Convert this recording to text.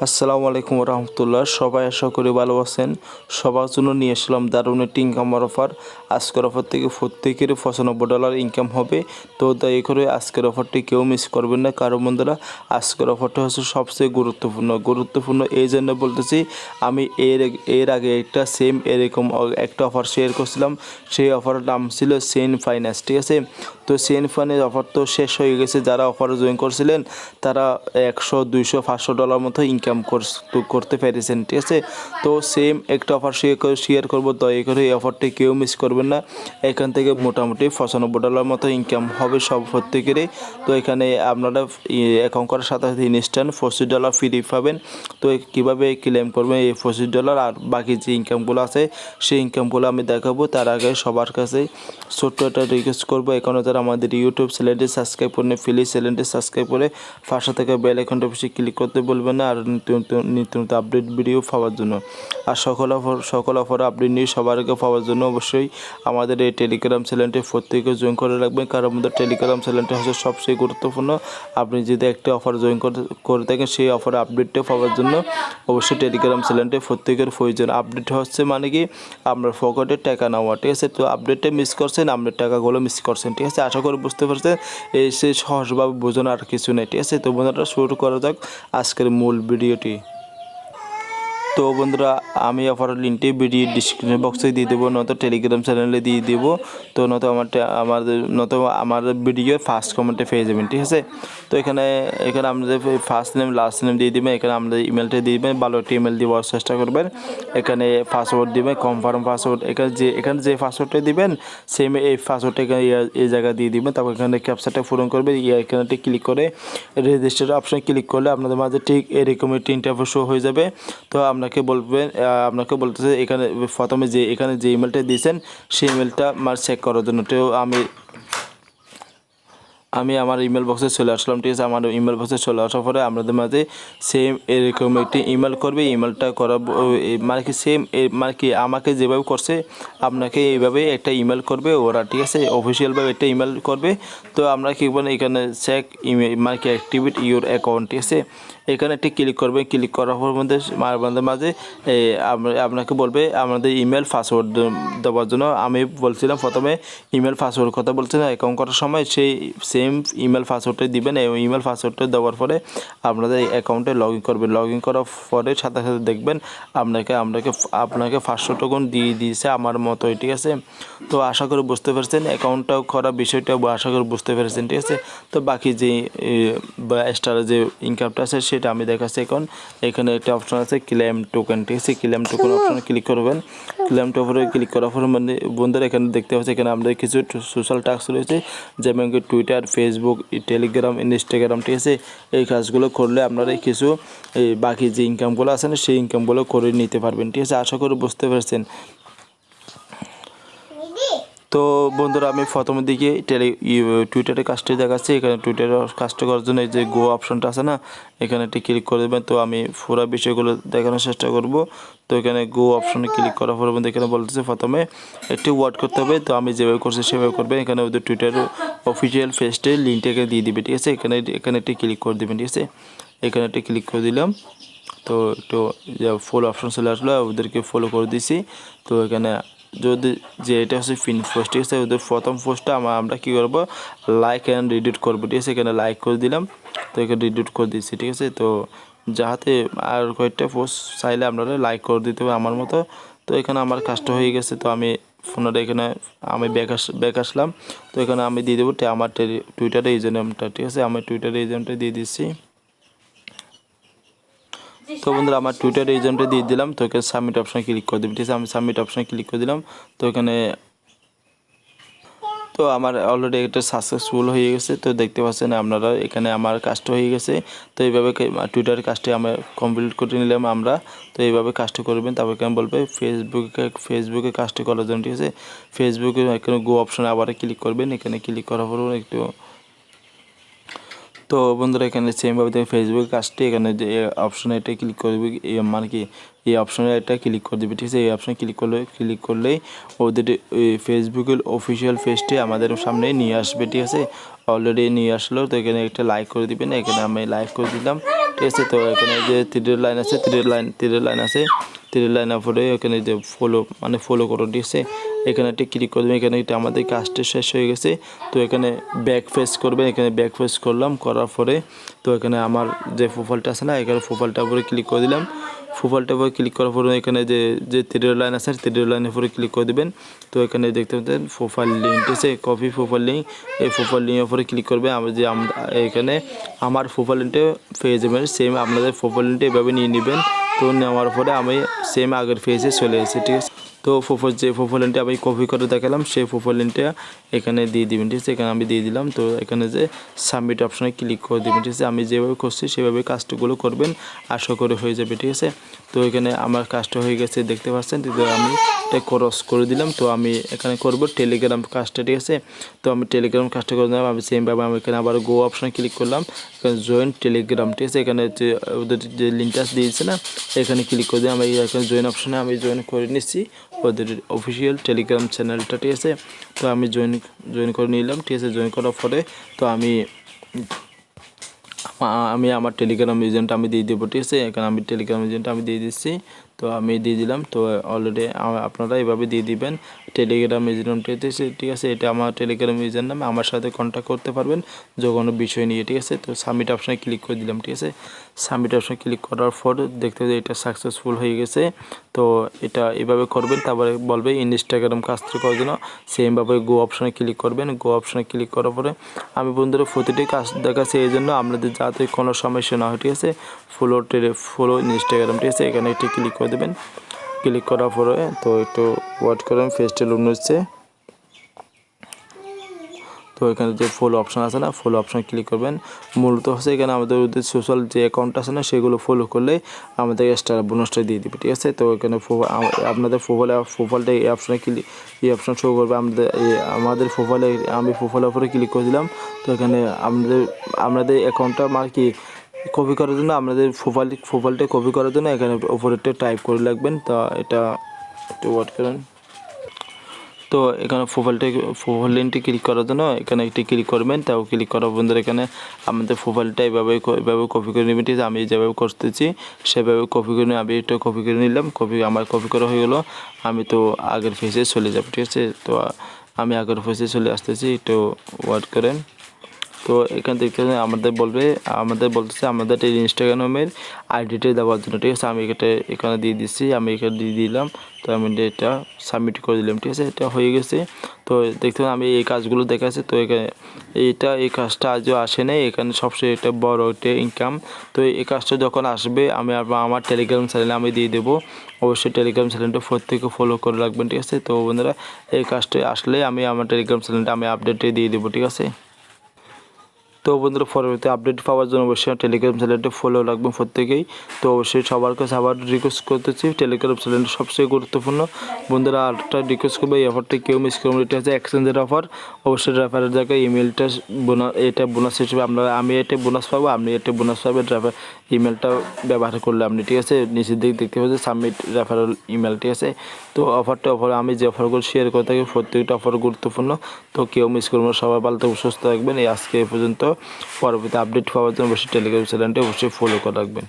আসসালামু আলাইকুম রহমতুল্লাহ। সবাই আশা করি ভালো আছেন। সবার জন্য নিয়ে আসলাম দারুণ একটি ইনকামের অফার। আজকের অফার থেকে প্রত্যেকের $95 ইনকাম হবে। তো দয়া করে আজকের অফারটি কেউ মিস করবেন না। কারণ বন্ধুরা, আজকের অফারটা হচ্ছে সবচেয়ে গুরুত্বপূর্ণ এই জন্য বলতেছি। আমি এর আগে একটা সেম এরকম একটা অফার শেয়ার করছিলাম। সেই অফারের নাম ছিল সেন ফাইন্যান্স, ঠিক আছে। তো সেন ফাইন্যান্স অফার তো শেষ হয়ে গেছে। যারা অফারে জয়েন করছিলেন তারা 100, 200, $500 মতো ইনকাম করতে পেরেছেন, ঠিক আছে। তো সেম একটা অফার শেয়ার করবো, দয়া করে এই অফারটি কেউ মিস করবেন না। এখান থেকে মোটামুটি $95 মতো ইনকাম হবে সব প্রত্যেকেরই। তো এখানে আপনারা অ্যাকাউন্ট করার সাথে সাথে ইনস্ট্যান্ট $25 ফ্রি পাবেন। তো কীভাবে ক্লেম করবেন এই $25 আর বাকি যে ইনকামগুলো আছে সেই ইনকামগুলো আমি দেখাবো। তার আগে সবার কাছে ছোট্ট একটা রিকোয়েস্ট করবো, এখনও যারা আমাদের ইউটিউব চ্যানেলটি সাবস্ক্রাইব করেন প্লিজ চ্যানেলটি সাবস্ক্রাইব করে পাশে থেকে বেল আইকনটা অবশ্যই ক্লিক করতে বলবেন না, আর নিত্য আপডেট ভিডিও পাওয়ার জন্য। আর সকল অফার আপডেট নিয়ে সবার আগে পাওয়ার জন্য অবশ্যই আমাদের এই টেলিগ্রাম চ্যানেলটি প্রত্যেকে জয়েন করে রাখবেন। কারণ আমাদের টেলিগ্রাম চ্যানেলটি হচ্ছে সবচেয়ে গুরুত্বপূর্ণ। আপনি যদি একটা অফার জয়েন করে থাকেন সেই অফার আপডেটটা পাওয়ার জন্য অবশ্যই টেলিগ্রাম চ্যানেলটি প্রত্যেকের প্রয়োজন। আপডেট হচ্ছে মানে কি আমরা পকেটে টাকা নেওয়া, ঠিক আছে। তো আপডেটটা মিস করছেন, আপনার টাকাগুলো মিস করছেন, ঠিক আছে। আশা করি বুঝতে পারছেন। এই সে সহজভাবে বোঝানো আর কিছু নেই, ঠিক আছে। তো বন্ধুরা, শুরু করা যাক আজকের মূল ভিডিওটি। তো বন্ধুরা, আমি অফারের লিঙ্কটি ভিডিও ডিসক্রিপশন বক্সে দিয়ে দেবো, নয়তো টেলিগ্রাম চ্যানেলে দিয়ে দেবো। তো নয়তো আমার ভিডিওর ফার্স্ট কমেন্টে পেয়ে যাবেন, ঠিক আছে। তো এখানে আমাদের ফার্স্ট নেম লাস্ট নেম দিয়ে দেবেন। এখানে আমাদের ইমেলটা দিয়ে দেবেন, ভালো একটি ইমেল দেওয়ার চেষ্টা করবেন। এখানে পাসওয়ার্ড দিবেন, কনফার্ম পাসওয়ার্ড। এখানে যে পাসওয়ার্ডটা দিবেন সেম এই পাসওয়ার্ডটা এখানে এই জায়গায় দিয়ে দিবেন। তারপর এখানে ক্যাপচাটা পূরণ করবেন। এখানে ক্লিক করে রেজিস্টার অপশানে ক্লিক করলে আপনাদের মাঝে ঠিক এরকম একটি ইন্টারভিউ শো হয়ে যাবে। তো আপনাকে বলতেছে এখানে প্রথমে এখানে যে ইমেলটা দিয়েছেন সেই ইমেলটা চেক করার জন্য। তো আমি আমার ইমেল বক্সে চলে আসলাম, ঠিক আছে। আমার ইমেল বক্সে চলে আসার পরে আপনাদের মাঝে সেম এরকম একটি ইমেল করবে। ইমেলটা করাবো মানে কি সেম মানে কি আমাকে যেভাবে করছে আপনাকে এইভাবে একটা ইমেল করবে ওরা, ঠিক আছে। অফিসিয়ালভাবে একটা ইমেল করবে। তো আমরা কি বলেন এখানে চেক ইমেল মানে কি অ্যাক্টিভেট ইউর অ্যাকাউন্ট, ঠিক আছে। এখানে একটি ক্লিক করবেন। ক্লিক করার পর আপনাদের মাঝে আপনাকে বলবে আমাদের ইমেল পাসওয়ার্ড দেওয়ার জন্য। আমি বলছিলাম প্রথমে ইমেল পাসওয়ার্ড কথা বলছিলাম অ্যাকাউন্ট করার সময়, সেই সেম ইমেল পাসওয়ার্ডটাই দিবেন। এই ইমেল পাসওয়ার্ডটা দেওয়ার পরে আপনাদের অ্যাকাউন্টে লগ ইন করবেন। লগ ইন করার পরে সাথে সাথে দেখবেন আপনাকে 500 টোকন দিয়ে দিয়েছে আমার মতোই, ঠিক আছে। তো আশা করি বুঝতে পেরেছেন অ্যাকাউন্টটাও করার বিষয়টা, আশা করি বুঝতে পেরেছেন, ঠিক আছে। তো বাকি যে এক্সট্রা যে ইনকামটা আছে সেটা আমি দেখাচ্ছি এখন। এখানে একটা অপশন আছে ক্লেম টোকেন, ঠিক আছে। ক্লেম টোকেন অপশনে ক্লিক করবেন। ক্লেম টোকেনে ক্লিক করার পরে মানে বন্ধুরা এখানে দেখতে পাচ্ছি এখানে আমাদের কিছু সোশ্যাল টাস্ক রয়েছে, যেমন কি টুইটার, ফেসবুক, টেলিগ্রাম, ইনস্টাগ্রাম, ঠিক আছে। এই কাজগুলো করলে আপনারা কিছু বাকি যে ইনকামগুলো আছে না সেই ইনকামগুলো করে নিতে পারবেন, ঠিক আছে। আশা করি বুঝতে পেরেছেন। তো বন্ধুরা, আমি প্রথমের দিকে টুইটারে কাজটি দেখাচ্ছি। এখানে টুইটারে কাজটা করার জন্য এই যে গো অপশনটা আছে না, এখানে একটি ক্লিক করে দেবেন। তো আমি পুরো বিষয়গুলো দেখানোর চেষ্টা করব। তো এখানে গো অপশনে ক্লিক করার পরে এখানে বলতেছে প্রথমে একটি ওয়ার্ড করতে হবে। তো আমি যেভাবে করছি সেভাবে করবেন। এখানে ওদের টুইটার অফিসিয়াল পেজটির লিঙ্কটাকে দিয়ে দিবে, ঠিক আছে। এখানে একটি ক্লিক করে দেবেন, ঠিক আছে। এখানে একটি ক্লিক করে দিলাম। তো একটু ফলো অপশন চলে আসলো, ওদেরকে ফলো করে দিছি। তো এখানে যদি যে এটা হচ্ছে পিন পোস্ট, ঠিক আছে। ওদের প্রথম পোস্টটা আমরা কী করবো, লাইক অ্যান্ড রিডিট করবো, ঠিক আছে। এখানে লাইক করে দিলাম। তো এখানে রিডিট করে দিচ্ছি, ঠিক আছে। তো যাতে আর কয়েকটা পোস্ট চাইলে আপনারা লাইক করে দিতে হবে আমার মতো। তো এখানে আমার কাজটা হয়ে গেছে। তো আমি ফোনটা এখানে আমি ব্যাক আসলাম। তো এখানে আমি দিয়ে দেবো আমার টুইটারে ইউজার নেমটা, ঠিক আছে। আমি টুইটারে ইউজার নেমটা দিয়ে দিচ্ছি। তো বন্ধুরা, আমার টুইটার এজেন্টে দিয়ে দিলাম। তো এখানে সাবমিট অপশানে ক্লিক করে দেবেন, ঠিক আছে। আমি সাবমিট অপশানে ক্লিক করে দিলাম। তো এখানে তো আমার অলরেডি একটা সাকসেসফুল হয়ে গেছে। তো দেখতে পাচ্ছেন আপনারা এখানে আমার কাজটা হয়ে গেছে। তো এইভাবে টুইটারের কাজটি আমরা কমপ্লিট করে নিলাম আমরা। তো এইভাবে কাজটা করবেন। তারপর এখানে বলবে ফেসবুকে কাজটি করার জন্য, ঠিক আছে। ফেসবুকে এখানে গো অপশানে আবার ক্লিক করবেন। এখানে ক্লিক করার পর একটু তো বন্ধুরা এখানে সেমভাবে ফেসবুক কাজটি এখানে যে অপশানে এটা ক্লিক করবে, মানে কি এই অপশনে এটা ক্লিক করে দেবে, ঠিক আছে। এই অপশনে ক্লিক করলেই ওদের ফেসবুকের অফিসিয়াল পেজটি আমাদের সামনে নিয়ে আসবে, ঠিক আছে। অলরেডি নিয়ে আসলো, তো এখানে একটা লাইক করে দিবেন। এখানে আমি লাইক করে দিলাম, ঠিক আছে। তো এখানে যে তীরের লাইন আছে, তীরের লাইন পরে এখানে যে ফলো করো, ঠিক আছে। এখানে একটা ক্লিক করবেন। এখানে এটা আমাদের কাজটা শেষ হয়ে গেছে। তো এখানে ব্যাক ফেস করবেন, এখানে ব্যাক ফেস করলাম, করার পরে তো এখানে আমার যে প্রোফাইলটা আছে না, এখানে প্রোফাইলটার উপরে ক্লিক করে দিলাম। প্রোফাইলটার উপরে ক্লিক করার পরে এখানে যে তীরের লাইন আছে, তীরের লাইনের উপরে ক্লিক করে দেবেন। তো এখানে দেখতে পাচ্ছেন প্রোফাইল লিঙ্ক, ঠিক আছে, কপি প্রোফাইল লিঙ্ক। এই প্রোফাইল লিঙ্কের উপরে ক্লিক করবে। এখানে আমার প্রোফাইল লিঙ্কটা পেয়ে যাবেন। সেম আপনাদের প্রোফাইল লিঙ্কটা এভাবে নিয়ে নেবেন। তো নেওয়ার পরে আমি সেম আগের পেজে চলে এসেছি, ঠিক আছে। তো যে প্রোফাইল লিঙ্কটা আমি কপি করে দেখালাম, সেই প্রোফাইল লিঙ্কটা এখানে দিয়ে দিবেন, ঠিক আছে। এখানে আমি দিয়ে দিলাম। তো এখানে যে সাবমিট অপশনে ক্লিক করে দেবেন, ঠিক আছে। আমি যেভাবে করছি সেভাবে কাজগুলো করবেন, আশা করে হয়ে যাবে, ঠিক আছে। তো এখানে আমার কাজটা হয়ে গেছে, দেখতে পাচ্ছেন। তো আমি এটা ক্রস করে দিলাম। তো আমি এখানে করব টেলিগ্রাম কাজটা, ঠিক আছে। তো আমি টেলিগ্রাম কাজটা করে দিলাম। আমি সেমভাবে আমি এখানে আবার গো অপশনে ক্লিক করলাম, এখানে জয়েন টেলিগ্রাম, ঠিক আছে। এখানে যে ওদের যে লিঙ্কটা দিয়েছে না, এখানে ক্লিক করে দিয়ে আমি এখানে জয়েন অপশনে আমি জয়েন করে নিচ্ছি ওদের অফিসিয়াল টেলিগ্রাম চ্যানেলটা, ঠিক আছে। তো আমি জয়েন করে নিলাম, ঠিক আছে। জয়েন করার পরে তো আমি আমার টেলিগ্রাম এজেন্ট আমি দিয়ে দেবো, ঠিক আছে। এখানে আমি টেলিগ্রাম এজেন্ট আমি দিয়ে দিচ্ছি। তো আমি দিয়ে দিলাম। তো অলরেডি আপনারা এভাবে দিয়ে দিবেন টেলিগ্রাম এজেন্টটিতে, ঠিক আছে। এটা আমার টেলিগ্রাম এজেন্ট নামে, আমার সাথে কন্ট্যাক্ট করতে পারবেন যে কোনো বিষয় নিয়ে, ঠিক আছে। তো সাবমিট অপশানে ক্লিক করে দিলাম, ঠিক আছে। সাবমিট অপশানে ক্লিক করার পর দেখতে হবে এটা সাকসেসফুল হয়ে গেছে। তো এটা এভাবে করবেন। তারপরে বলবে ইনস্টাগ্রাম কাজটি করার জন্য সেমভাবে গো অপশানে ক্লিক করবেন। গো অপশানে ক্লিক করার পরে আমি বন্ধুরা প্রতিটি কাজ দেখাচ্ছি, এই জন্য আপনাদের যাতে কোনো সমস্যা না হয়, ঠিক আছে। ফলো ইনস্টাগ্রাম, ঠিক আছে। এখানে একটি ক্লিক করে দেবেন। ক্লিক করার পরে তো একটু ওয়েট করেন, ফেসটা লোড হচ্ছে। তো এখানে যে ফলো অপশান আছে না, ফলো অপশানে ক্লিক করবেন। মূলত হচ্ছে এখানে আমাদের সোশ্যাল যে অ্যাকাউন্ট আছে না, সেগুলো ফলো করলে আমাদের এক্সট্রা বোনাসটা দিয়ে দেবে, ঠিক আছে। তো এখানে আপনাদের প্রোফাইলটা এই অপশান শো করবে আমাদের প্রোফাইলে। আমি প্রোফাইলের উপরে ক্লিক করে দিলাম। তো এখানে আপনাদের অ্যাকাউন্টটা কি কপি করার জন্য, আপনাদের প্রোফাইলটা কপি করার জন্য এখানে উপরেরটা টাইপ করে রাখবেন। তো এটা একটু ওয়েট করেন। তো এখানে প্রোফাইল লিঙ্কটি ক্লিক করার জন্য এখানে একটি ক্লিক করবেন। তাও ক্লিক করার বন্ধুরা এখানে আমাদের প্রোফাইলটা এভাবে কপি করে নেবেন, ঠিক আছে। আমি যেভাবে করতেছি সেভাবে কপি করে আমি এটা কপি করে নিলাম। আমার কপি করা হয়ে গেলো। আমি তো আগের পেজে চলে যাব, ঠিক আছে। তো আমি আগের পেজে চলে আসতেছি, একটু ওয়েট করেন। তো এখান থেকে আমাদের বলতেছে আমাদের এই ইনস্টাগ্রামের আইডিটা দেওয়ার জন্য, ঠিক আছে। আমি এখানে দিয়ে দিচ্ছি, আমি এখানে দিয়ে দিলাম। তো আমি এটা সাবমিট করে দিলাম, ঠিক আছে। এটা হয়ে গেছে। তো দেখতে আমি এই কাজগুলো দেখাচ্ছি। তো এখানে এই কাজটা আজও আসে নাই। এখানে সবচেয়ে একটা বড় একটা ইনকাম। তো এই কাজটা যখন আসবে আমি আমার টেলিগ্রাম চ্যানেলে আমি দিয়ে দেবো। অবশ্যই টেলিগ্রাম চ্যানেলটা প্রত্যেকে ফলো করে রাখবেন, ঠিক আছে। তো বন্ধুরা এই কাজটা আসলে আমি আমার টেলিগ্রাম চ্যানেলটা আমি আপডেটে দিয়ে দেবো, ঠিক আছে। তো বন্ধুরা পরবর্তী আপডেট পাওয়ার জন্য অবশ্যই টেলিগ্রাম চ্যানেলটা ফলো রাখবেন প্রত্যেকেই। তো অবশ্যই সবার কাছে আবার রিকোয়েস্ট করতেছি, টেলিগ্রাম চ্যানেলটা সবচেয়ে গুরুত্বপূর্ণ। বন্ধুরা আরেকটা রিকোয়েস্ট করবো, এই অফারটা কেউ মিস করবেন। এটা হচ্ছে এক্সচেঞ্জের অফার। অবশ্যই রেফারের জায়গায় ইমেলটা এটা বোনাস হিসেবে আমি এটা বোনাস পাবো, আপনি এটা বোনাস পাবেন ইমেলটা ব্যবহার করলে আপনি, ঠিক আছে। নিচের দিকে দেখতে পাচ্ছেন সাবমিট রেফারেল ইমেল, ঠিক আছে। তো অফার আমি যে অফারগুলো শেয়ার করে থাকি প্রত্যেকটা অফার গুরুত্বপূর্ণ। তো কেউ মিস করবেন না, সবাই ভালো থাকবেন, সুস্থ থাকবেন। এই আজকে এ পর্যন্ত। পরবর্তী আপডেট পাওয়ার জন্য অবশ্যই টেলিগ্রাম চ্যানেলটি অবশ্যই ফলো করে রাখবেন।